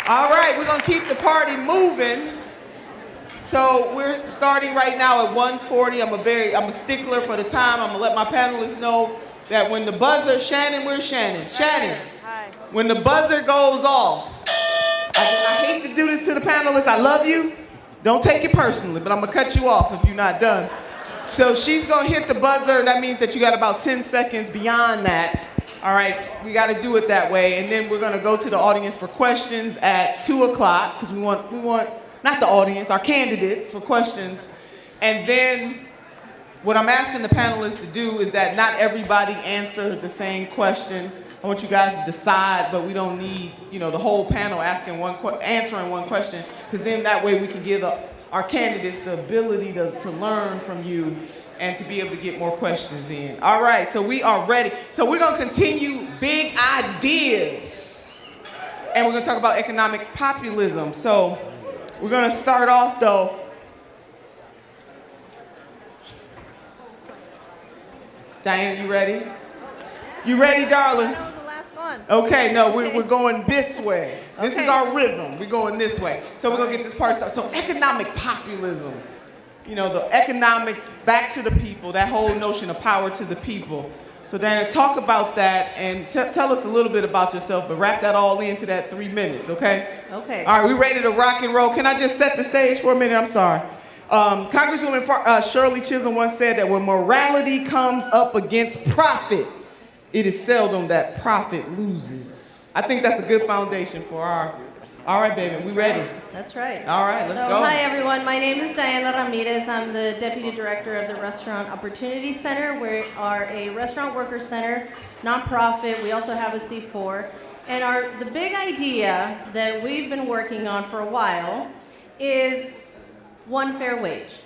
All right, we're gonna keep the party moving. So we're starting right now at 1:40. I'm a stickler for the time. I'm gonna let my panelists know that when the buzzer, Shannon, where's Shannon? Shannon, Hi. when the buzzer goes off, I hate to do this to the panelists. I love you. Don't take it personally, but I'm gonna cut you off if you're not done. So she's gonna hit the buzzer, and that means that you got about 10 seconds beyond that. All right, we gotta do it that way. And then we're gonna go to the audience for questions at 2 o'clock, because we want, not the audience, our candidates for questions. And then what I'm asking the panelists to do is that not everybody answer the same question. I want you guys to decide, but we don't need, the whole panel answering one question, because then that way we can give our candidates the ability to learn from you and to be able to get more questions in. All right, so we are ready. So we're gonna continue big ideas, and we're gonna talk about economic populism. So we're gonna start off though. Diana, you ready? You ready, darling? That was the last one. Okay, no, we're going this way. This is our rhythm. We're going this way. So we're going to get this part started. So economic populism, the economics back to the people, that whole notion of power to the people. So Diana, talk about that and tell us a little bit about yourself, but wrap that all into that 3 minutes, okay? Okay. All right, we ready to rock and roll? Can I just set the stage for a minute? I'm sorry. Congresswoman Shirley Chisholm once said that when morality comes up against profit, it is seldom that profit loses. I think that's a good foundation for all right, baby, we ready? That's right. All right, let's go. Hi, everyone. My name is Diana Ramirez. I'm the Deputy Director of the Restaurant Opportunity Center. We are a restaurant worker center, nonprofit. We also have a C4. And the big idea that we've been working on for a while is one fair wage.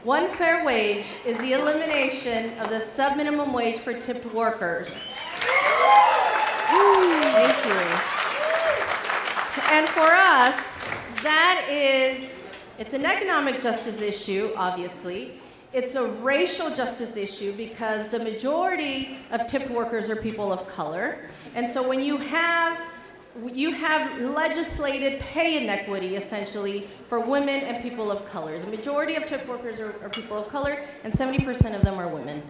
One fair wage is the elimination of the sub-minimum wage for tipped workers. Thank you. And for us, it's an economic justice issue, obviously. It's a racial justice issue because the majority of tipped workers are people of color. And so when you have legislated pay inequity, essentially, for women and people of color. The majority of tip workers are people of color, and 70% of them are women.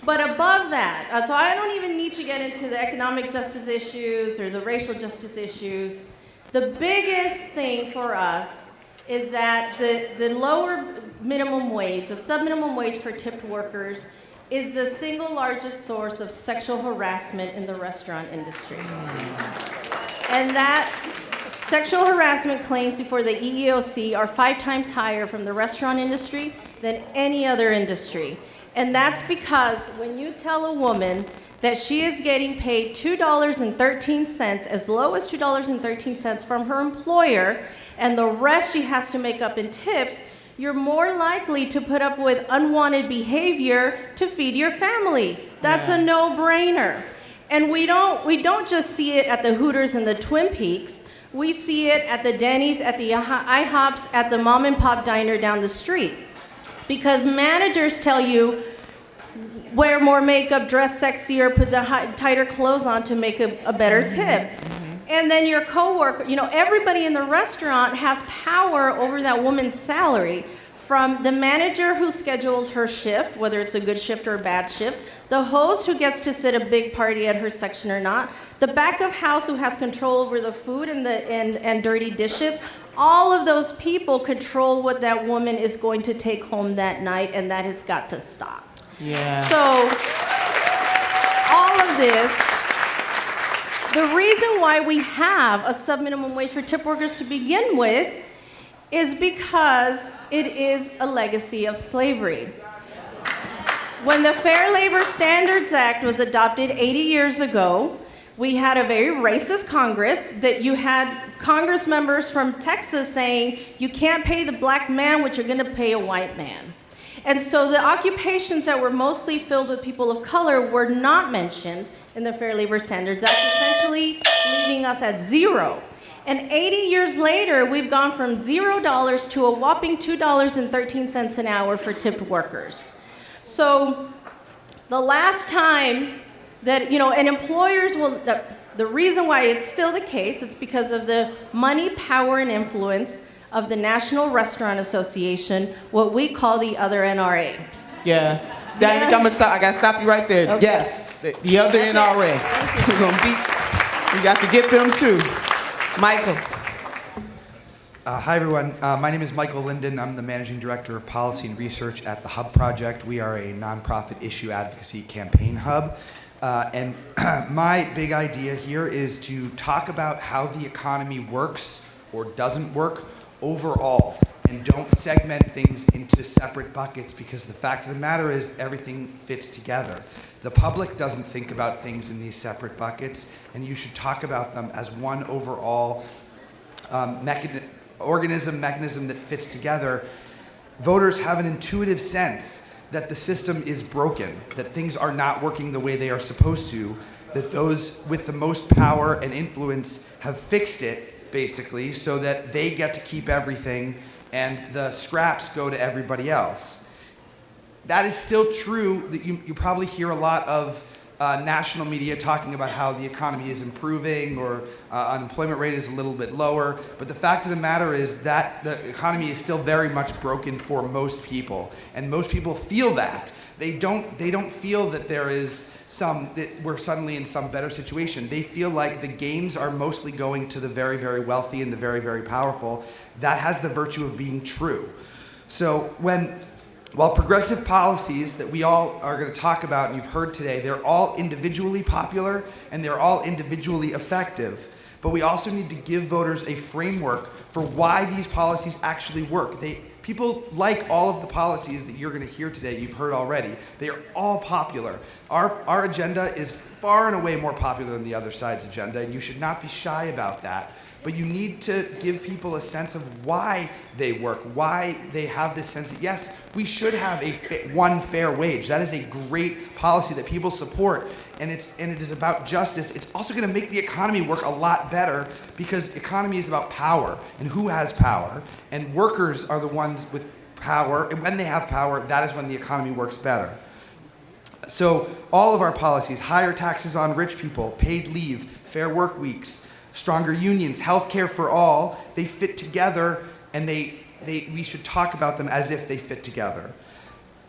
But above that, so I don't even need to get into the economic justice issues or the racial justice issues. The biggest thing for us is that the lower minimum wage, the sub-minimum wage for tipped workers, is the single largest source of sexual harassment in the restaurant industry. And that sexual harassment claims before the EEOC are 5 times higher from the restaurant industry than any other industry. And that's because when you tell a woman that she is getting paid $2.13, as low as $2.13 from her employer, and the rest she has to make up in tips, you're more likely to put up with unwanted behavior to feed your family. That's a no-brainer. And we don't just see it at the Hooters and the Twin Peaks. We see it at the Denny's, at the IHOPs, at the mom and pop diner down the street. Because managers tell you, wear more makeup, dress sexier, put the tighter clothes on to make a better tip. And then your coworker, everybody in the restaurant has power over that woman's salary. From the manager who schedules her shift, whether it's a good shift or a bad shift, the host who gets to sit a big party at her section or not, the back of house who has control over the food and dirty dishes, all of those people control what that woman is going to take home that night, and that has got to stop. Yeah. So, all of this, the reason why we have a sub-minimum wage for tip workers to begin with is because it is a legacy of slavery. When the Fair Labor Standards Act was adopted 80 years ago, we had a very racist Congress that you had Congress members from Texas saying, you can't pay the black man what you're gonna pay a white man. And so the occupations that were mostly filled with people of color were not mentioned in the Fair Labor Standards Act, essentially leaving us at zero. And 80 years later, we've gone from $0 to a whopping $2.13 an hour for tipped workers. So the last time that, and employers will, The reason why it's still the case, it's because of the money, power, and influence of the National Restaurant Association, what we call the other NRA. Yes. Diana, I'm gonna stop. I gotta stop you right there. Okay. Yes, the other NRA. We're gonna beat. We got to get them too. Michael. Hi, everyone. My name is Michael Linden. I'm the Managing Director of Policy and Research at the Hub Project. We are a nonprofit issue advocacy campaign hub. And my big idea here is to talk about how the economy works or doesn't work overall, and don't segment things into separate buckets, because the fact of the matter is everything fits together. The public doesn't think about things in these separate buckets, and you should talk about them as one overall mechanism that fits together. Voters have an intuitive sense that the system is broken, that things are not working the way they are supposed to, that those with the most power and influence have fixed it, basically, so that they get to keep everything and the scraps go to everybody else. That is still true. That you probably hear a lot of national media talking about how the economy is improving or unemployment rate is a little bit lower. But the fact of the matter is that the economy is still very much broken for most people. And most people feel that. They don't feel that there is that we're suddenly in some better situation. They feel like the gains are mostly going to the very, very wealthy and the very, very powerful. That has the virtue of being true. So while progressive policies that we all are going to talk about and you've heard today, they're all individually popular and they're all individually effective. But we also need to give voters a framework for why these policies actually work. People like all of the policies that you're going to hear today, you've heard already. They are all popular. Our agenda is far and away more popular than the other side's agenda, and you should not be shy about that. But you need to give people a sense of why they work, why they have this sense that, yes, we should have one fair wage. That is a great policy that people support, and it is about justice. It's also going to make the economy work a lot better, because economy is about power and who has power, and workers are the ones with power, and when they have power, that is when the economy works better. So all of our policies, higher taxes on rich people, paid leave, fair work weeks, stronger unions, health care for all, they fit together, and we should talk about them as if they fit together.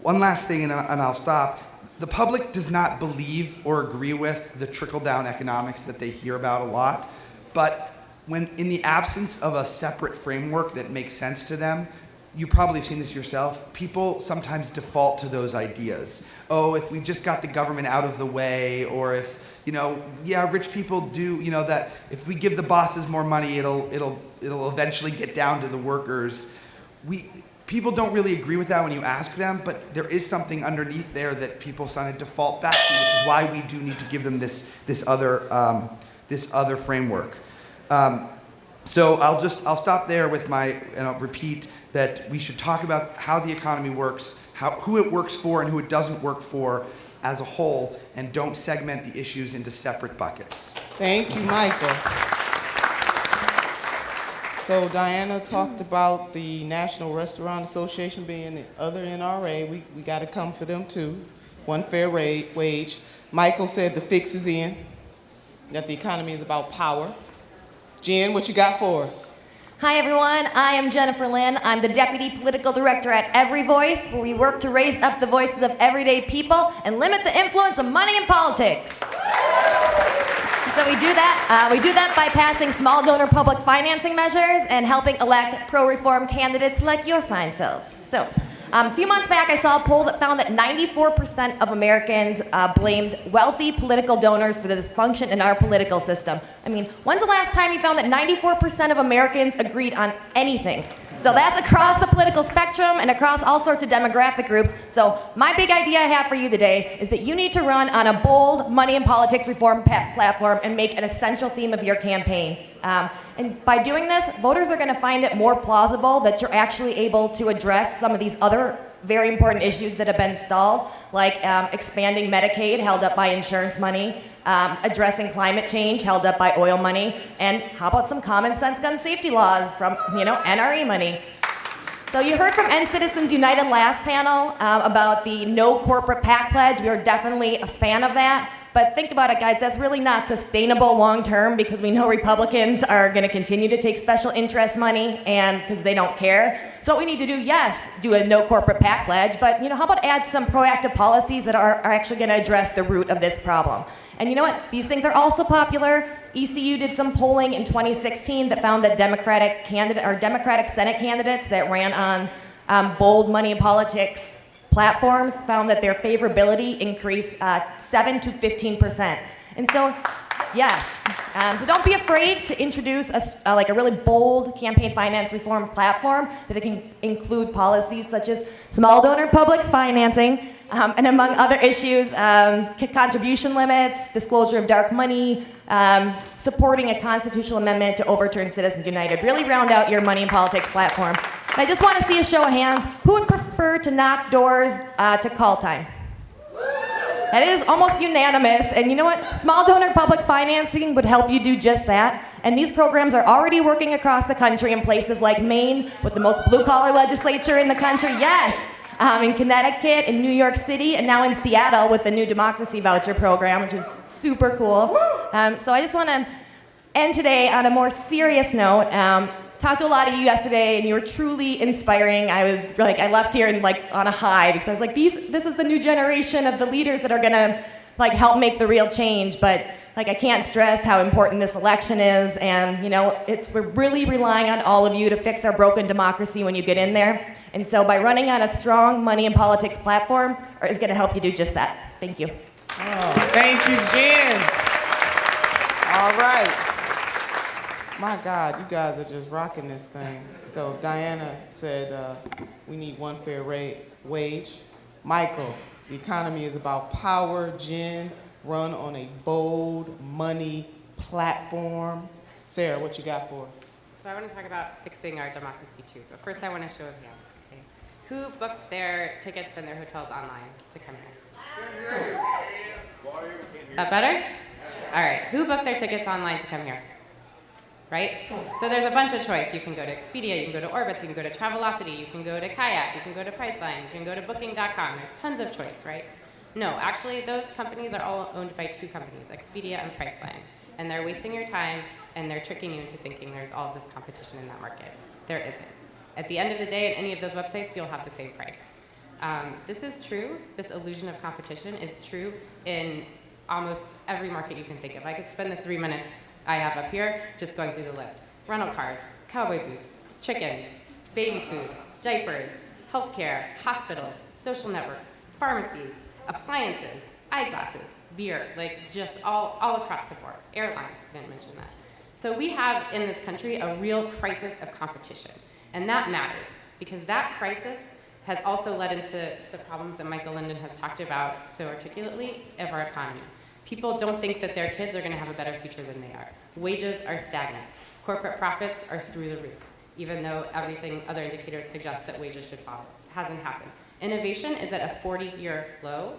One last thing, and I'll stop. The public does not believe or agree with the trickle-down economics that they hear about a lot, but when in the absence of a separate framework that makes sense to them, you probably have seen this yourself, people sometimes default to those ideas. Oh, if we just got the government out of the way, or if, rich people do, that if we give the bosses more money, it'll eventually get down to the workers. People don't really agree with that when you ask them, but there is something underneath there that people sort of default back to, which is why we do need to give them this other framework. So I'll stop there with and I'll repeat that we should talk about how the economy works, who it works for and who it doesn't work for as a whole, and don't segment the issues into separate buckets. Thank you, Michael. So Diana talked about the National Restaurant Association being the other NRA. We got to come for them too. One fair wage. Michael said the fix is in, that the economy is about power. Jenn, what you got for us? Hi everyone, I am Jennifer Linn. I'm the Deputy Political Director at EveryVoice, where we work to raise up the voices of everyday people and limit the influence of money in politics. So we do that by passing small donor public financing measures and helping elect pro-reform candidates like your fine selves. So a few months back, I saw a poll that found that 94% of Americans blamed wealthy political donors for the dysfunction in our political system. I mean, when's the last time you found that 94% of Americans agreed on anything? So that's across the political spectrum and across all sorts of demographic groups. So my big idea I have for you today is that you need to run on a bold money and politics reform platform and make an essential theme of your campaign. And by doing this, voters are going to find it more plausible that you're actually able to address some of these other very important issues that have been stalled, like expanding Medicaid, held up by insurance money, addressing climate change, held up by oil money, and how about some common sense gun safety laws from, NRE money. So you heard from End Citizens United last panel about the no corporate PAC pledge. We are definitely a fan of that. But think about it, guys, that's really not sustainable long term because we know Republicans are going to continue to take special interest money and because they don't care. So what we need to do, yes, do a no corporate PAC pledge, but how about add some proactive policies that are actually going to address the root of this problem? And you know what? These things are also popular. ECU did some polling in 2016 that found that Democratic Senate candidates that ran on bold money and politics platforms found that their favorability increased 7 to 15%. And so, yes, so don't be afraid to introduce a really bold campaign finance reform platform that it can include policies such as small donor public financing, and among other issues, contribution limits, disclosure of dark money, supporting a constitutional amendment to overturn Citizens United. Really round out your money and politics platform. And I just want to see a show of hands. Who would prefer to knock doors to call time? That is almost unanimous. And you know what? Small donor public financing would help you do just that. And these programs are already working across the country in places like Maine with the most blue-collar legislature in the country. Yes. In Connecticut, in New York City, and now in Seattle with the new Democracy Voucher Program, which is super cool. So I just want to end today on a more serious note. Talked to a lot of you yesterday, and you were truly inspiring. I left here and on a high because I was like, this is the new generation of the leaders that are gonna help make the real change. But I can't stress how important this election is, and we're really relying on all of you to fix our broken democracy when you get in there. And so by running on a strong money and politics platform is going to help you do just that. Thank you. Oh, thank you, Jenn. All right. My God, you guys are just rocking this thing. So Diana said we need one fair wage. Michael, the economy is about power. Jenn, run on a bold money platform. Sarah, what you got for us? So I want to talk about fixing our democracy too, but first I want to show of hands. Okay. Who booked their tickets and their hotels online to come here? Is that better? All right. Who booked their tickets online to come here? Right? So there's a bunch of choice. You can go to Expedia, you can go to Orbitz, you can go to Travelocity, you can go to Kayak, you can go to Priceline, you can go to Booking.com. There's tons of choice, right? No, actually, those companies are all owned by two companies, Expedia and Priceline. And they're wasting your time, and they're tricking you into thinking there's all of this competition in that market. There isn't. At the end of the day, at any of those websites, you'll have the same price. This is true. This illusion of competition is true in almost every market you can think of. I could spend the 3 minutes I have up here just going through the list. Rental cars, cowboy boots, chickens, baby food, diapers, healthcare, hospitals, social networks, pharmacies, appliances, eyeglasses, beer, just all across the board. Airlines, didn't mention that. So we have in this country a real crisis of competition. And that matters because that crisis has also led into the problems that Michael Linden has talked about so articulately of our economy. People don't think that their kids are going to have a better future than they are. Wages are stagnant. Corporate profits are through the roof, even though everything, other indicators suggest that wages should fall. It hasn't happened. Innovation is at a 40-year low,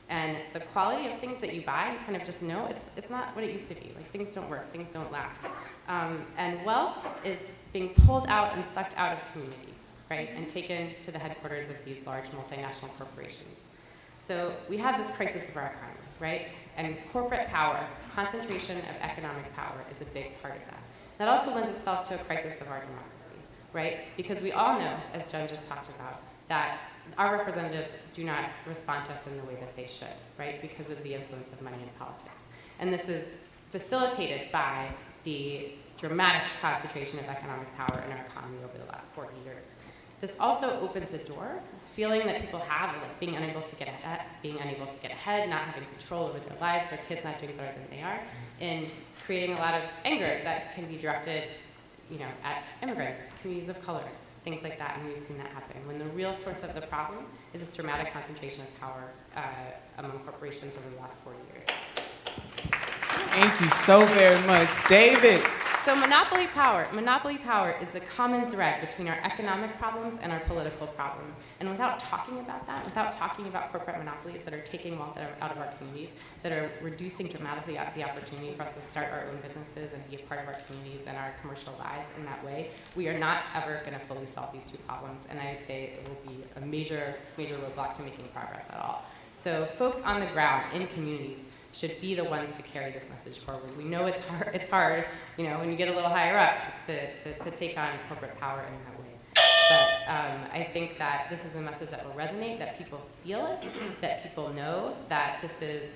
and the quality of things that you buy, you kind of just know, it's not what it used to be. Things don't work, things don't last. And wealth is being pulled out and sucked out of communities, right, and taken to the headquarters of these large multinational corporations. So we have this crisis of our economy, right? And corporate power, concentration of economic power is a big part of that. That also lends itself to a crisis of our democracy, right? Because we all know, as Jenn just talked about, that our representatives do not respond to us in the way that they should, right? Because of the influence of money in politics. And this is facilitated by the dramatic concentration of economic power in our economy over the last 40 years. This also opens the door, this feeling that people have of being unable to get ahead, not having control over their lives, their kids not doing better than they are, and creating a lot of anger that can be directed, at immigrants, communities of color, things like that, and we've seen that happen. When the real source of the problem is this dramatic concentration of power among corporations over the last 40 years. Thank you so very much. David. So monopoly power is the common thread between our economic problems and our political problems. And without talking about that, without talking about corporate monopolies that are taking wealth out of our communities, that are reducing dramatically the opportunity for us to start our own businesses and be a part of our communities and our commercial lives in that way, we are not ever going to fully solve these two problems. And I would say it will be a major, major roadblock to making progress at all. So folks on the ground in communities, should be the ones to carry this message forward. We know it's hard, you know, when you get a little higher up to take on corporate power in that way. But I think that this is a message that will resonate, that people feel it, that people know that this is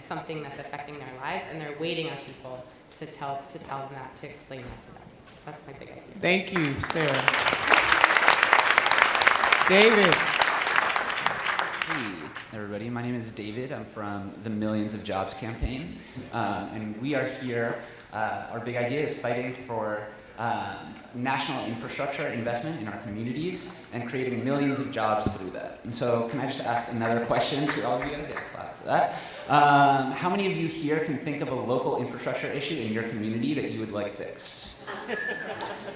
something that's affecting their lives, and they're waiting on people to tell them that, to explain that to them. That's my big idea. Thank you, Sarah. David. Hey, everybody. My name is David. I'm from the Millions of Jobs campaign. And we are here. Our big idea is fighting for national infrastructure investment in our communities and creating millions of jobs through that. And so can I just ask another question to all of you guys? Yeah, clap for that. How many of you here can think of a local infrastructure issue in your community that you would like fixed?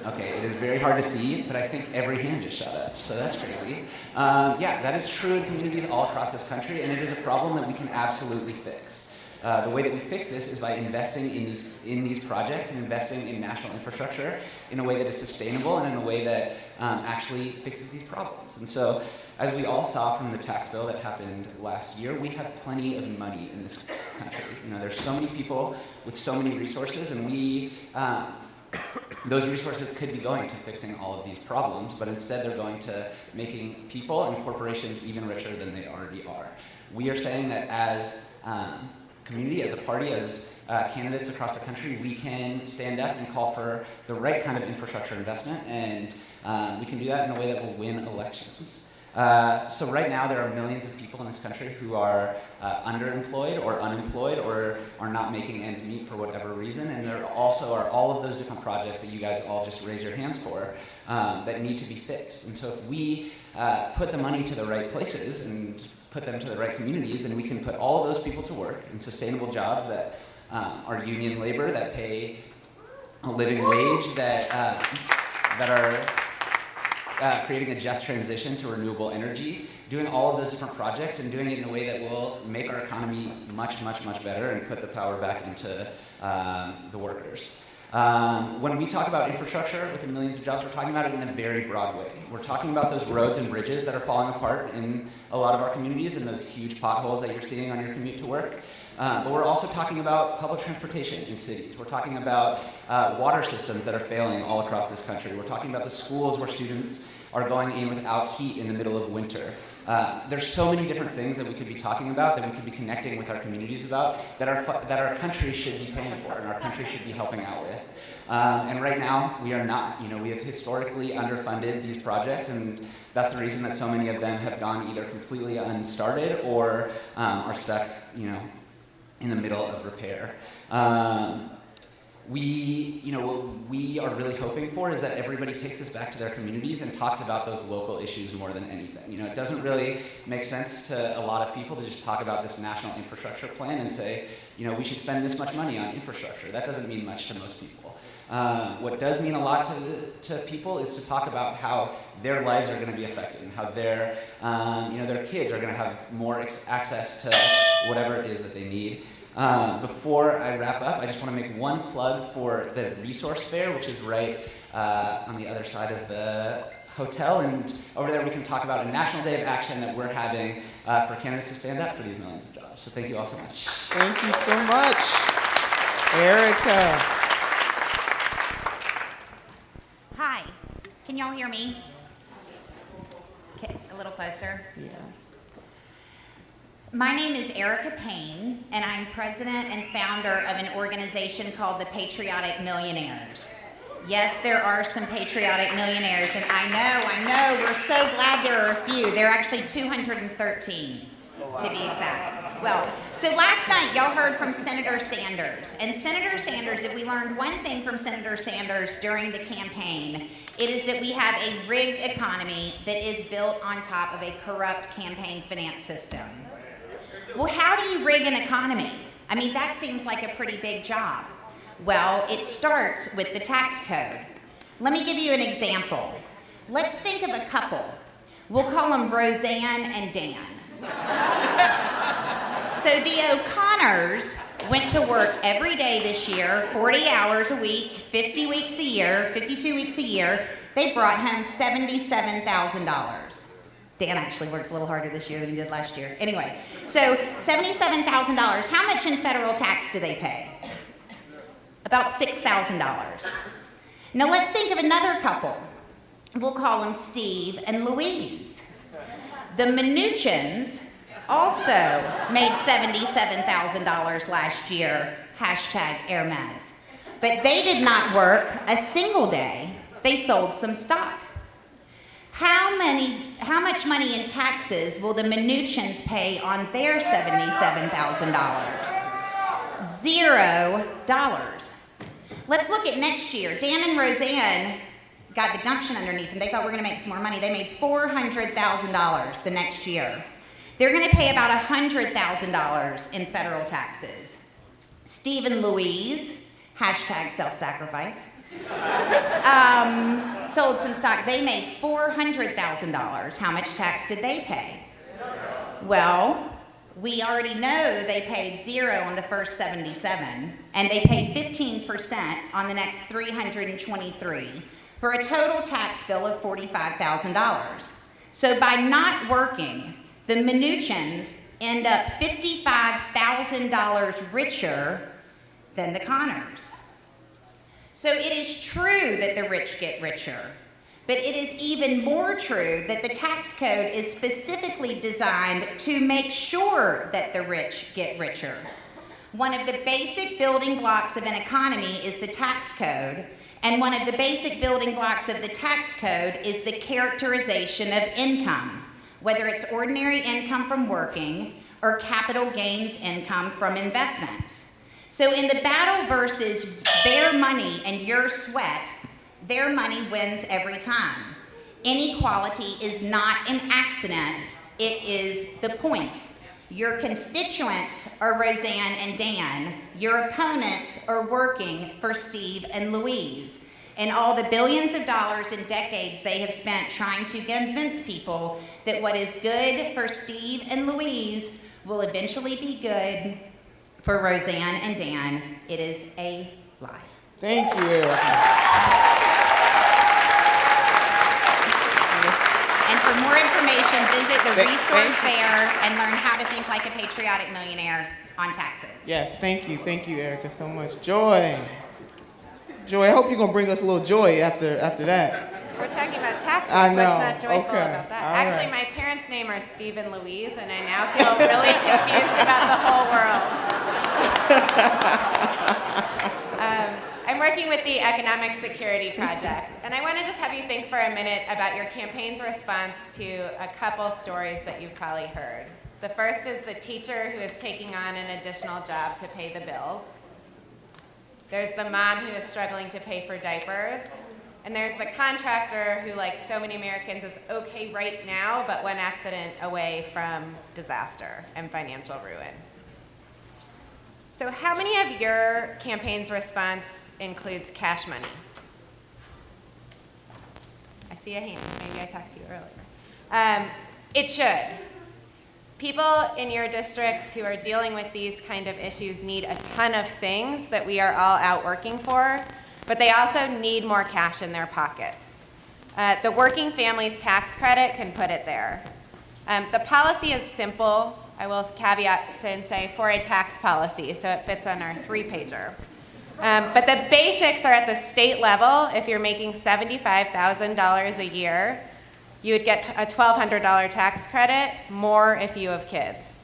Okay, it is very hard to see, but I think every hand just shot up, so that's crazy. Yeah, that is true in communities all across this country, and it is a problem that we can absolutely fix. The way that we fix this is by investing in these projects and investing in national infrastructure in a way that is sustainable and in a way that actually fixes these problems. And so, as we all saw from the tax bill that happened last year, we have plenty of money in this country. You know, there's so many people with so many resources, and those resources could be going to fixing all of these problems, but instead they're going to making people and corporations even richer than they already are. We are saying that as community, as a party, as candidates across the country, we can stand up and call for the right kind of infrastructure investment, and we can do that in a way that will win elections. So right now there are millions of people in this country who are underemployed or unemployed or are not making ends meet for whatever reason, and there also are all of those different projects that you guys all just raise your hands for that need to be fixed. And so if we put the money to the right places and put them to the right communities, then we can put all of those people to work in sustainable jobs that are union labor, that pay a living wage, that are creating a just transition to renewable energy, doing all of those different projects and doing it in a way that will make our economy much, much, much better and put the power back into the workers. When we talk about infrastructure within millions of jobs, we're talking about it in a very broad way. We're talking about those roads and bridges that are falling apart in a lot of our communities and those huge potholes that you're seeing on your commute to work. But we're also talking about public transportation in cities. We're talking about water systems that are failing all across this country. We're talking about the schools where students are going in without heat in the middle of winter. There's so many different things that we could be talking about, that we could be connecting with our communities about, that our country should be paying for and our country should be helping out with. And right now, we are not. You know, we have historically underfunded these projects, and that's the reason that so many of them have gone either completely unstarted or are stuck, you know, in the middle of repair. What we are really hoping for is that everybody takes this back to their communities and talks about those local issues more than anything. You know, it doesn't really make sense to a lot of people to just talk about this national infrastructure plan and say, you know, we should spend this much money on infrastructure. That doesn't mean much to most people. What does mean a lot to people is to talk about how their lives are going to be affected and how their kids are going to have more access to whatever it is that they need. Before I wrap up, I just want to make one plug for the resource fair, which is right on the other side of the hotel. And over there we can talk about a national day of action that we're having for candidates to stand up for these millions of jobs. So thank you all so much. Thank you so much, Erica. Hi, can y'all hear me? Okay, a little closer. Yeah. My name is Erica Payne, and I'm president and founder of an organization called the Patriotic Millionaires. Yes, there are some patriotic millionaires, and I know, we're so glad there are a few. There are actually 213, to be exact. Well, so last night, y'all heard from Senator Sanders. And Senator Sanders, if we learned one thing from Senator Sanders during the campaign, it is that we have a rigged economy that is built on top of a corrupt campaign finance system. Well, how do you rig an economy? I mean, that seems like a pretty big job. Well, it starts with the tax code. Let me give you an example. Let's think of a couple. We'll call them Roseanne and Dan. So the O'Connors went to work every day this year, 40 hours a week, 50 weeks a year, 52 weeks a year. They brought home $77,000. Dan actually worked a little harder this year than he did last year. Anyway, so $77,000. How much in federal tax do they pay? About $6,000. Now let's think of another couple. We'll call them Steve and Louise. The Mnuchins also made $77,000 last year, #Hermes. But they did not work a single day. They sold some stock. How much money in taxes will the Mnuchins pay on their $77,000? $0. Let's look at next year. Dan and Roseanne got the gumption underneath them. They thought we're going to make some more money. They made $400,000 the next year. They're going to pay about $100,000 in federal taxes. Steve and Louise, #self-sacrifice, sold some stock. They made $400,000. How much tax did they pay? Well, we already know they paid 0 on the first 77, and they paid 15% on the next 323, for a total tax bill of $45,000. So by not working, the Mnuchins end up $55,000 richer than the Connors. So it is true that the rich get richer, but it is even more true that the tax code is specifically designed to make sure that the rich get richer. One of the basic building blocks of an economy is the tax code, and one of the basic building blocks of the tax code is the characterization of income, whether it's ordinary income from working or capital gains income from investments. So in the battle versus their money and your sweat, their money wins every time. Inequality is not an accident, it is the point. Your constituents are Roseanne and Dan. Your opponents are working for Steve and Louise. And all the billions of dollars and decades they have spent trying to convince people that what is good for Steve and Louise will eventually be good for Roseanne and Dan. It is a lie. Thank you, Erica. And for more information, visit the resource fair and learn how to think like a patriotic millionaire on taxes. Yes, thank you, Erica, so much. Joy, I hope you're gonna bring us a little joy after that. We're talking about taxes. I know. What's not joyful Okay. about that? All Actually, right. my parents' name are Steve and Louise, and I now feel really confused about the whole world. I'm working with the Economic Security Project, and I want to just have you think for a minute about your campaign's response to a couple stories that you've probably heard. The first is the teacher who is taking on an additional job to pay the bills. There's the mom who is struggling to pay for diapers. And there's the contractor who, like so many Americans, is okay right now, but one accident away from disaster and financial ruin. So how many of your campaign's response includes cash money? I see a hand. Maybe I talked to you earlier. It should. People in your districts who are dealing with these kind of issues need a ton of things that we are all out working for, but they also need more cash in their pockets. The Working Families Tax Credit can put it there. The policy is simple. I will caveat and say for a tax policy, so it fits on our 3-pager. But the basics are at the state level. If you're making $75,000 a year, you would get a $1,200 tax credit, more if you have kids.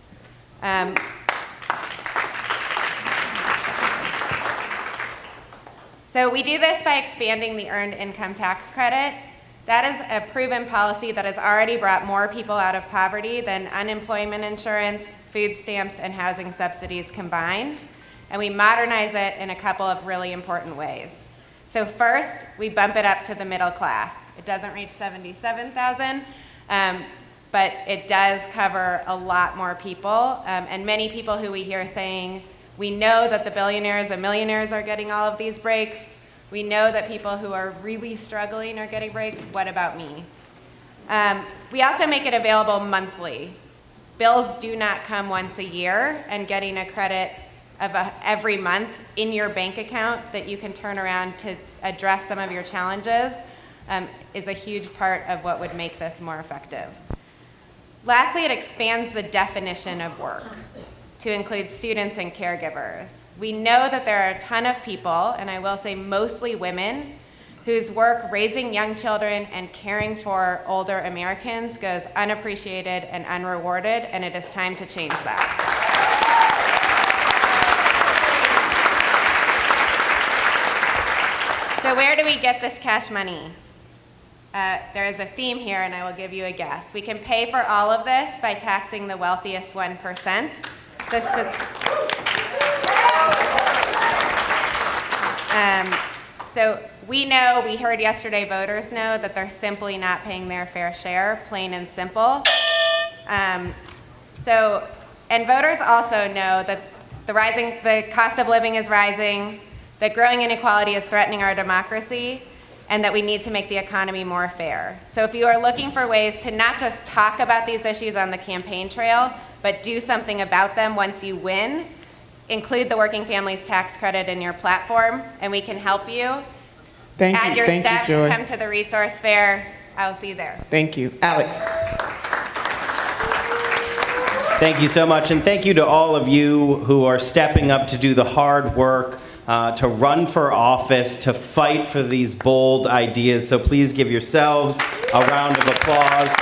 So we do this by expanding the Earned Income Tax Credit. That is a proven policy that has already brought more people out of poverty than unemployment insurance, food stamps, and housing subsidies combined. And we modernize it in a couple of really important ways. So first, we bump it up to the middle class. It doesn't reach $77,000, but it does cover a lot more people. And many people who we hear saying, we know that the billionaires and millionaires are getting all of these breaks. We know that people who are really struggling are getting breaks. What about me? We also make it available monthly. Bills do not come once a year, and getting a credit of every month in your bank account that you can turn around to address some of your challenges is a huge part of what would make this more effective. Lastly, it expands the definition of work to include students and caregivers. We know that there are a ton of people, and I will say mostly women, whose work raising young children and caring for older Americans goes unappreciated and unrewarded, and it is time to change that. So where do we get this cash money? There is a theme here, and I will give you a guess. We can pay for all of this by taxing the wealthiest 1%. So we heard yesterday, voters know that they're simply not paying their fair share, plain and simple. And voters also know that the cost of living is rising, that growing inequality is threatening our democracy, and that we need to make the economy more fair. So if you are looking for ways to not just talk about these issues on the campaign trail, but do something about them once you win, include the Working Families Tax Credit in your platform, and we can help you. Thank Add you, your thank steps, you, Joy. come to the resource fair. I'll see you there. Thank you. Alex. Thank you so much, and thank you to all of you who are stepping up to do the hard work, to run for office, to fight for these bold ideas. So please give yourselves a round of applause.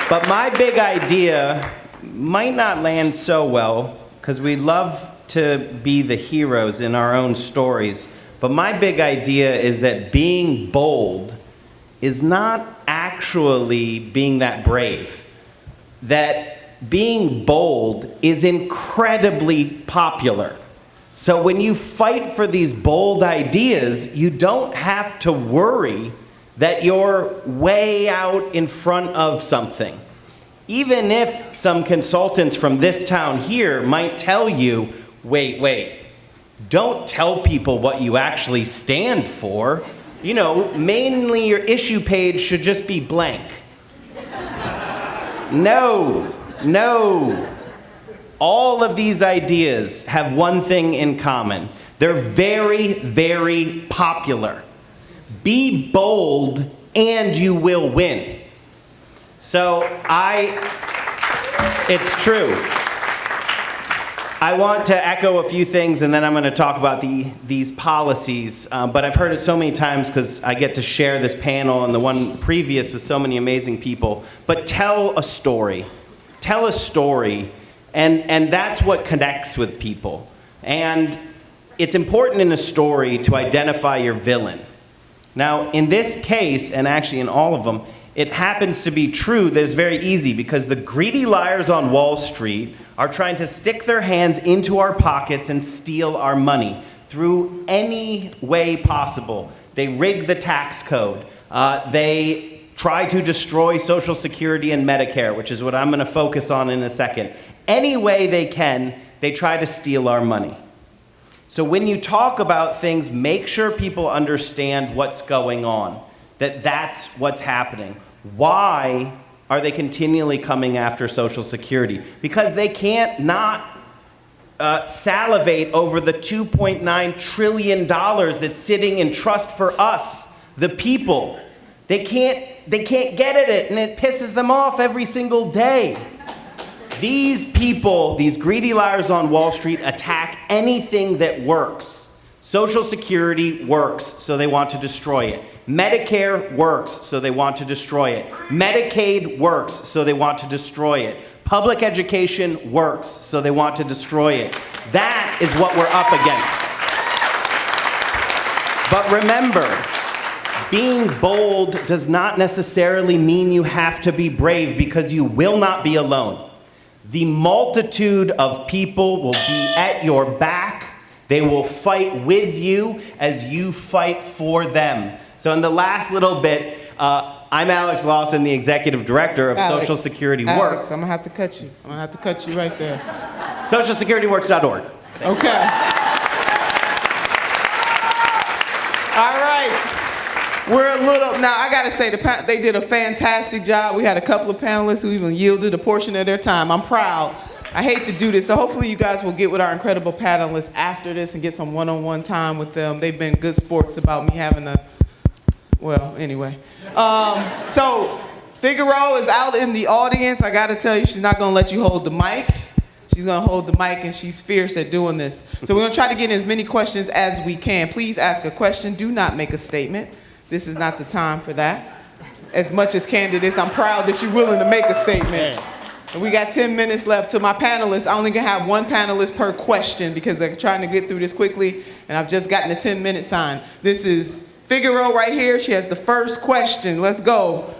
But my big idea might not land so well, because we love to be the heroes in our own stories. But my big idea is that being bold is not actually being that brave. That being bold is incredibly popular. So when you fight for these bold ideas, you don't have to worry that you're way out in front of something. Even if some consultants from this town here might tell you, wait, don't tell people what you actually stand for. Mainly your issue page should just be blank. No. All of these ideas have one thing in common. They're very, very popular. Be bold and you will win. So it's true. I want to echo a few things, and then I'm going to talk about these policies. But I've heard it so many times because I get to share this panel and the one previous with so many amazing people. But tell a story. Tell a story, and that's what connects with people. And it's important in a story to identify your villain. Now, in this case, and actually in all of them, it happens to be true that it's very easy because the greedy liars on Wall Street are trying to stick their hands into our pockets and steal our money through any way possible. They rig the tax code. They try to destroy Social Security and Medicare, which is what I'm going to focus on in a second. Any way they can, they try to steal our money. So when you talk about things, make sure people understand what's going on, that that's what's happening. Why are they continually coming after Social Security? Because they can't not salivate over the $2.9 trillion that's sitting in trust for us, the people. They can't get at it, and it pisses them off every single day. These people, these greedy liars on Wall Street, attack anything that works. Social Security works, so they want to destroy it. Medicare works, so they want to destroy it. Medicaid works, so they want to destroy it. Public education works, so they want to destroy it. That is what we're up against. But remember, being bold does not necessarily mean you have to be brave, because you will not be alone. The multitude of people will be at your back. They will fight with you as you fight for them. So in the last little bit, I'm Alex Lawson, the Executive Director of Social Security Works. I'm going to have to cut you. I'm going to have to cut you right there. SocialSecurityWorks.org. Okay. All right. Now I gotta say, they did a fantastic job. We had a couple of panelists who even yielded a portion of their time. I'm proud. I hate to do this, so hopefully you guys will get with our incredible panelists after this and get some one-on-one time with them. They've been good sports about me having anyway. So Figaro is out in the audience. I gotta tell you, she's not gonna let you hold the mic. She's gonna hold the mic, and she's fierce at doing this. So we're gonna try to get in as many questions as we can. Please ask a question. Do not make a statement. This is not the time for that. As much as candidates, I'm proud that you're willing to make a statement. And we got 10 minutes left. To my panelists, I only can have one panelist per question because I'm trying to get through this quickly, and I've just gotten the 10-minute sign. This is Figaro right here. She has the first question. Let's go.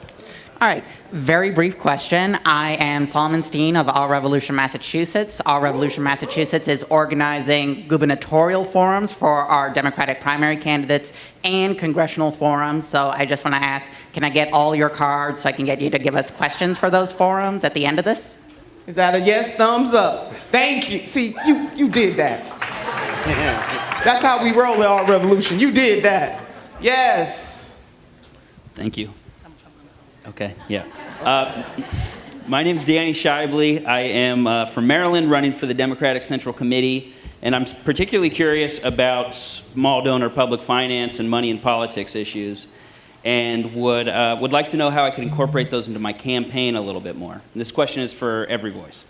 All right, very brief question. I am Solomon Steen of All Revolution Massachusetts. All Revolution Massachusetts is organizing gubernatorial forums for our Democratic primary candidates and congressional forums. So I just want to ask, can I get all your cards so I can get you to give us questions for those forums at the end of this? Is that a yes? Thumbs up. Thank you. See, you did that. That's how we roll at All Revolution. You did that. Yes. Thank you. Okay, yeah. My name is Danny Shively. I am from Maryland, running for the Democratic Central Committee, and I'm particularly curious about small donor public finance and money in politics issues, and would like to know how I could incorporate those into my campaign a little bit more. And this question is for EveryVoice.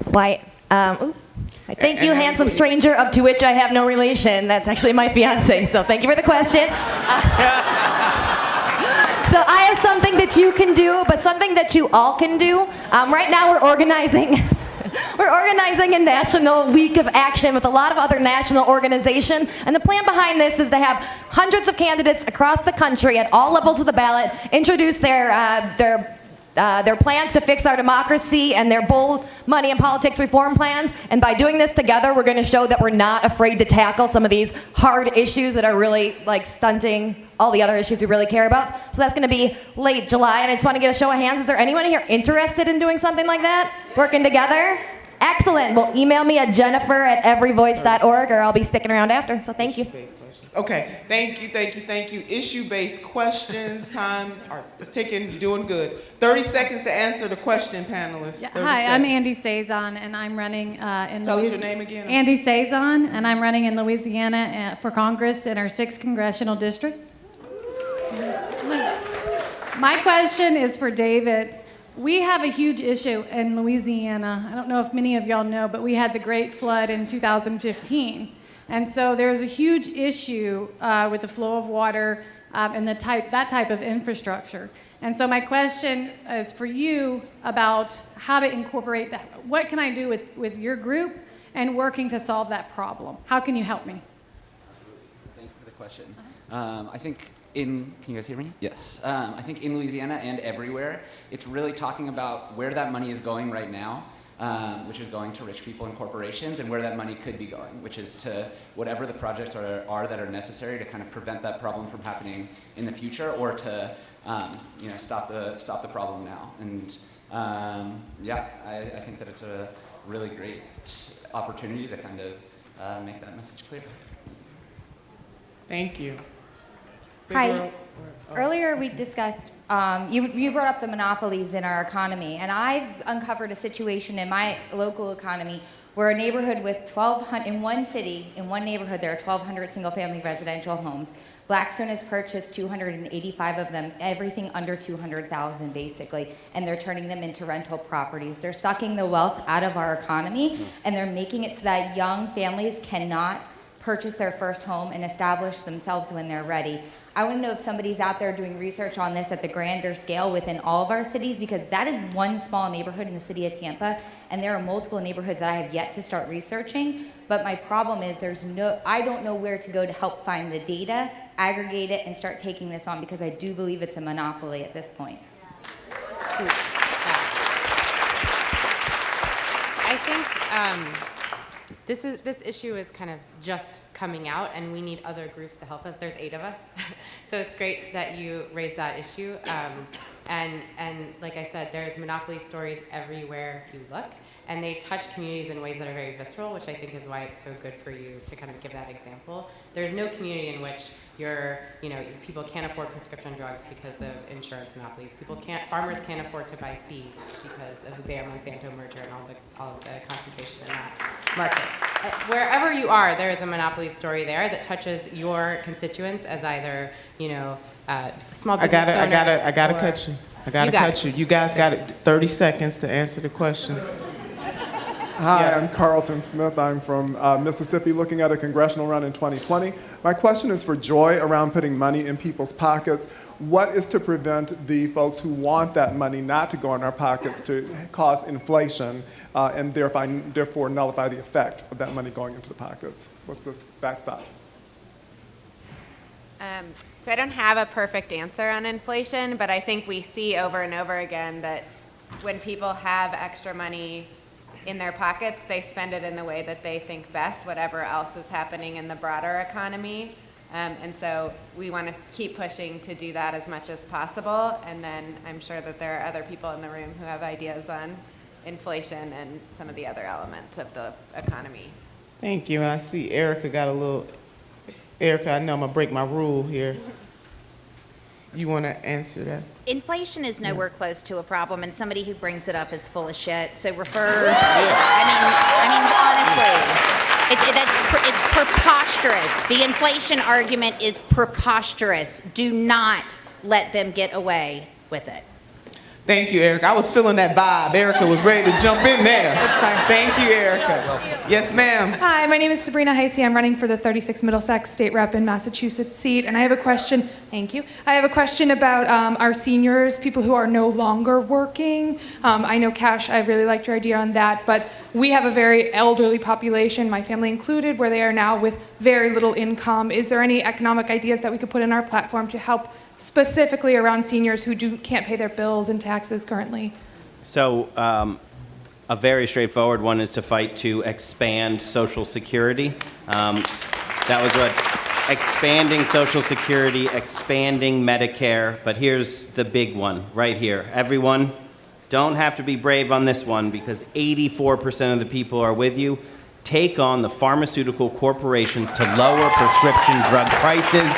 Why? Thank you, handsome stranger, up to which I have no relation. That's actually my fiance, so thank you for the question. So I have something that you can do, but something that you all can do. Right now we're organizing a national week of action with a lot of other national organizations. And the plan behind this is to have hundreds of candidates across the country at all levels of the ballot introduce their plans to fix our democracy and their bold money and politics reform plans. And by doing this together, we're going to show that we're not afraid to tackle some of these hard issues that are really stunting all the other issues we really care about. So that's going to be late July. And I just want to get a show of hands. Is there anyone here interested in doing something like that? Working together? Excellent. Well, email me at jennifer@everyvoice.org, or I'll be sticking around after. So thank you. Okay, thank you. Issue-based questions, time is ticking, you're doing good. 30 seconds to answer the question, panelists. Yeah, hi, I'm Andy Saison, and I'm running in Tell us your name again. Andy Saison, and I'm running in Louisiana for Congress in our 6th Congressional District. My question is for David. We have a huge issue in Louisiana. I don't know if many of y'all know, but we had the Great Flood in 2015. And so there's a huge issue with the flow of water and that type of infrastructure. And so my question is for you about how to incorporate that. What can I do with your group and working to solve that problem? How can you help me? Absolutely. Thank you for the question. I think can you guys hear me? Yes. I think in Louisiana and everywhere, it's really talking about where that money is going right now. Which is going to rich people and corporations, and where that money could be going, which is to whatever the projects are that are necessary to kind of prevent that problem from happening in the future, or to stop the problem now. And I think that it's a really great opportunity to kind of make that message clear. Thank you. Hi. Earlier we discussed, you brought up the monopolies in our economy, and I've uncovered a situation in my local economy where a neighborhood with 1,200, in one city, in one neighborhood, there are 1,200 single-family residential homes. Blackstone has purchased 285 of them, everything under 200,000 basically, and they're turning them into rental properties. They're sucking the wealth out of our economy, and they're making it so that young families cannot purchase their first home and establish themselves when they're ready. I want to know if somebody's out there doing research on this at the grander scale within all of our cities, because that is one small neighborhood in the city of Tampa, and there are multiple neighborhoods that I have yet to start researching. But my problem is I don't know where to go to help find the data, aggregate it, and start taking this on, because I do believe it's a monopoly at this point. I think this issue is kind of just coming out, and we need other groups to help us. There's 8 of us, so it's great that you raised that issue. And like I said, there's monopoly stories everywhere you look, and they touch communities in ways that are very visceral, which I think is why it's so good for you to kind of give that example. There's no community in which people can't afford prescription drugs because of insurance monopolies. Farmers can't afford to buy seed because of the Bayer-Monsanto merger and all of the concentration in that market. Wherever you are, there is a monopoly story there that touches your constituents as either, small business owners. I gotta cut you. I gotta cut you. You guys got 30 seconds to answer the question. Hi, Yes. I'm Carlton Smith. I'm from Mississippi, looking at a congressional run in 2020. My question is for Joy around putting money in people's pockets. What is to prevent the folks who want that money not to go in our pockets to cause inflation and therefore nullify the effect of that money going into the pockets? What's this backstop? So I don't have a perfect answer on inflation, but I think we see over and over again that when people have extra money in their pockets, they spend it in the way that they think best, whatever else is happening in the broader economy. And so we want to keep pushing to do that as much as possible. And then I'm sure that there are other people in the room who have ideas on inflation and some of the other elements of the economy. Thank you. And I see Erica got a little. Erica, I know I'm gonna break my rule here. You want to answer that? Inflation is nowhere close to a problem, and somebody who brings it up is full of shit. So refer. I mean, honestly, it's preposterous. The inflation argument is preposterous. Do not let them get away with it. Thank you, Erica. I was feeling that vibe. Erica was ready to jump in there. Oops, sorry. Thank you, Erica. Yes, ma'am. Hi, my name is Sabrina Heisey. I'm running for the 36 Middlesex State Rep in Massachusetts seat, and I have a question. Thank you. I have a question about our seniors, people who are no longer working. I know, Cash, I really liked your idea on that, but we have a very elderly population, my family included, where they are now with very little income. Is there any economic ideas that we could put in our platform to help specifically around seniors who can't pay their bills and taxes currently? So a very straightforward one is to fight to expand Social Security. That was what expanding Social Security, expanding Medicare. But here's the big one right here. Everyone, don't have to be brave on this one because 84% of the people are with you. Take on the pharmaceutical corporations to lower prescription drug prices.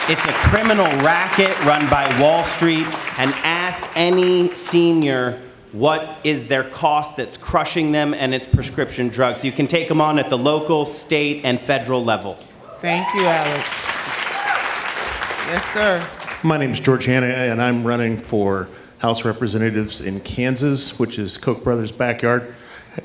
It's a criminal racket run by Wall Street, and ask any senior what is their cost that's crushing them, and it's prescription drugs. You can take them on at the local, state, and federal level. Thank you, Alex. Yes, sir. My name is George Hanna, and I'm running for House Representatives in Kansas, which is Koch brothers' backyard.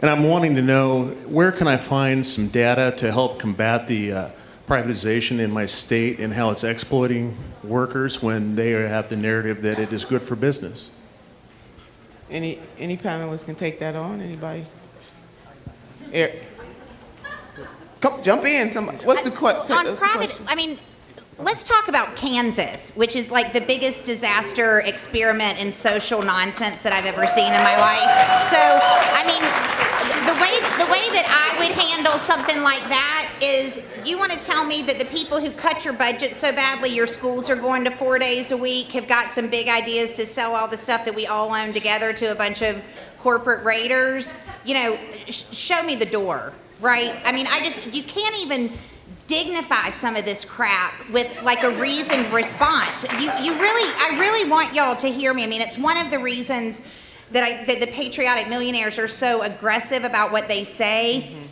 And I'm wanting to know, where can I find some data to help combat the privatization in my state and how it's exploiting workers when they have the narrative that it is good for business? Any panelists can take that on? Anybody? Come, jump in. Somebody. What's the question? On private, I mean, let's talk about Kansas, which is like the biggest disaster experiment in social nonsense that I've ever seen in my life. So, I mean, the way that I would handle something like that is, you want to tell me that the people who cut your budget so badly your schools are going to 4 days a week have got some big ideas to sell all the stuff that we all own together to a bunch of corporate raiders? Show me the door, right? I mean, you can't even dignify some of this crap with like a reasoned response. I really want y'all to hear me. I mean, it's one of the reasons that the Patriotic Millionaires are so aggressive about what they say. Mm-hmm.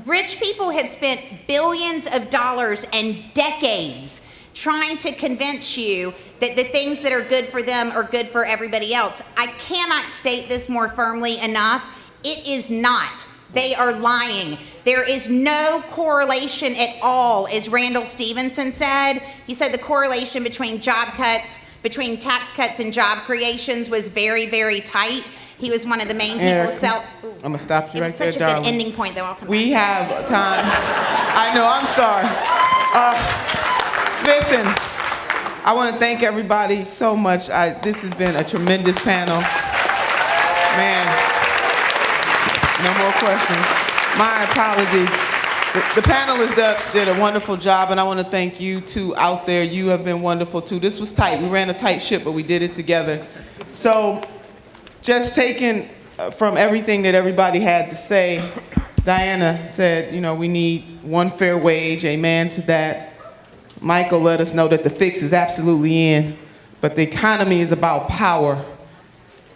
Rich people have spent billions of dollars and decades trying to convince you that the things that are good for them are good for everybody else. I cannot state this more firmly enough. It is not. They are lying. There is no correlation at all, as Randall Stevenson said. He said the correlation between between tax cuts and job creations was very, very tight. He was one of the main people. I'm gonna stop you right there, darling. It was such a good ending point, though. We have time. I know. I'm sorry. Listen, I want to thank everybody so much. This has been a tremendous panel. Man, no more questions. My apologies. The panelists did a wonderful job, and I want to thank you two out there. You have been wonderful too. This was tight. We ran a tight ship, but we did it together. So just taking from everything that everybody had to say, Diana said, we need one fair wage, amen to that. Michael let us know that the fix is absolutely in, but the economy is about power,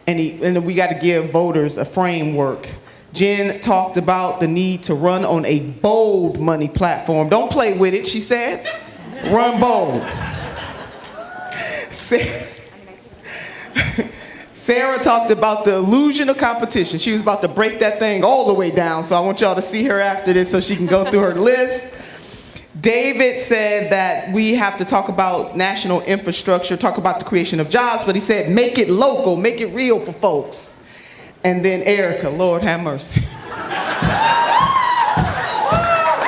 and we got to give voters a framework. Jenn talked about the need to run on a bold money platform. Don't play with it, she said. Run bold. Sarah talked about the illusion of competition. She was about to break that thing all the way down, so I want y'all to see her after this so she can go through her list. David said that we have to talk about national infrastructure, talk about the creation of jobs, but he said make it local, make it real for folks. And then Erica, Lord have mercy.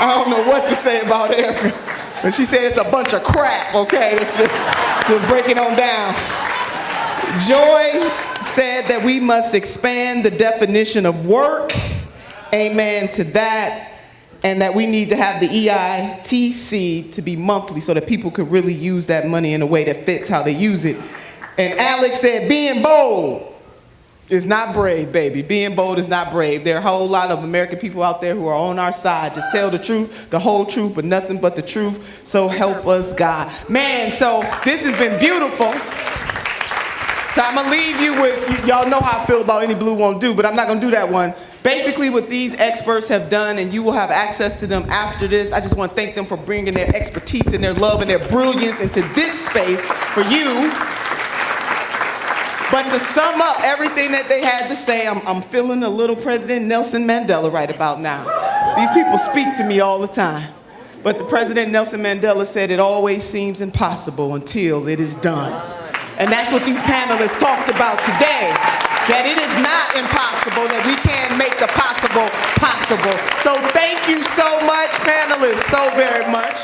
I don't know what to say about Erica, but she said it's a bunch of crap, okay? Let's just break it on down. Joy said that we must expand the definition of work, amen to that, and that we need to have the EITC to be monthly so that people could really use that money in a way that fits how they use it. And Alex said being bold is not brave, baby. Being bold is not brave. There are a whole lot of American people out there who are on our side. Just tell the truth, the whole truth, but nothing but the truth. So help us, God. Man, so this has been beautiful. So I'm gonna leave you with, y'all know how I feel about Any Blue Won't Do, but I'm not gonna do that one. Basically what these experts have done, and you will have access to them after this, I just wanna thank them for bringing their expertise and their love and their brilliance into this space for you. But to sum up everything that they had to say, I'm feeling a little President Nelson Mandela right about now. These people speak to me all the time. But the President Nelson Mandela said it always seems impossible until it is done. And that's what these panelists talked about today, that it is not impossible, that we can make the possible possible. So thank you so much, panelists, so very much.